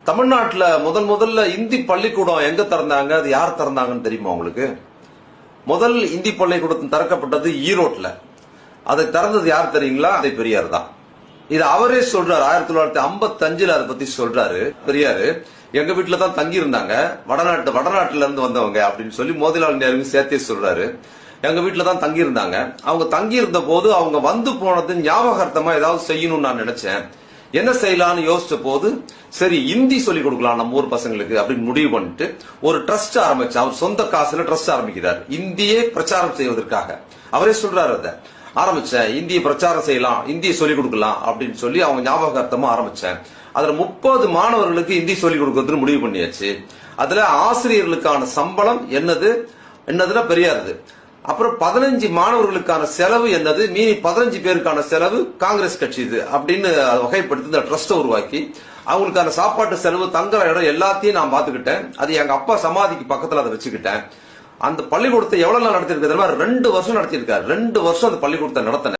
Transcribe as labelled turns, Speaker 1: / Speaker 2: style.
Speaker 1: தமிழ்நாட்டுல முதல்ல இந்தி பள்ளிக்கூடம் எங்க திறந்தாங்க, அது யார் திறந்தாங்கன்னு தெரியுமா உங்களுக்கு? முதல் இந்தி பள்ளிக்கூடம் திறக்கப்பட்டது ஈரோட்ல. அதை திறந்தது யார் தெரியுங்களா? அதை பெரியார் தான். இது அவரே சொல்றாரு. 1955 அதை பத்தி சொல்றாரு பெரியாரு. எங்க வீட்டுல தான் தங்கி இருந்தாங்க, வடநாட்டுல இருந்து வந்தவங்க அப்படின்னு சொல்லி மோதிலால் நேரு சேர்த்தே சொல்றாரு. எங்க வீட்டுல தான் தங்கி இருந்தாங்க. அவங்க தங்கி இருந்த போது அவங்க வந்து போனது ஞாபகார்த்தமா ஏதாவது செய்யணும்னு நான் நினைச்சேன். என்ன செய்யலாம்னு யோசிச்ச போது, சரி இந்தி சொல்லிக் கொடுக்கலாம் நம்ம ஊர் பசங்களுக்கு அப்படின்னு முடிவு பண்ணிட்டு ஒரு ட்ரஸ்ட் ஆரம்பிச்சு, அவர் சொந்த காசுல ட்ரஸ்ட் ஆரம்பிக்கிறார் இந்தியை பிரச்சாரம் செய்வதற்காக. அவரே சொல்றாரு, அதை ஆரம்பிச்சேன், இந்தியை பிரச்சாரம் செய்யலாம், இந்தியை சொல்லிக் கொடுக்கலாம் அப்படின்னு சொல்லி அவங்க ஞாபகார்த்தமா ஆரம்பிச்சேன். அதுல 30 மாணவர்களுக்கு இந்தி சொல்லிக் கொடுக்கறதுன்னு முடிவு பண்ணியாச்சு. அதுல ஆசிரியர்களுக்கான சம்பளம் என்னதுன்னா பெரியாருது. அப்புறம் 15 மாணவர்களுக்கான செலவு என்னது, மீறி 15 பேருக்கான செலவு காங்கிரஸ் கட்சி இது அப்படின்னு வகைப்படுத்தி இந்த ட்ரஸ்ட் உருவாக்கி அவங்களுக்கான சாப்பாட்டு செலவு, தங்குற இடம் எல்லாத்தையும் நான் பாத்துக்கிட்டேன். அது எங்க அப்பா சமாதிக்கு பக்கத்துல அதை வச்சுக்கிட்டேன். அந்த பள்ளிக்கூடத்தை எவ்வளவு நாள் நடத்திருக்காரு? 2 வருஷம் நடத்திருக்காரு. 2 வருஷம் அந்த பள்ளிக்கூடத்தை நடத்தினேன்.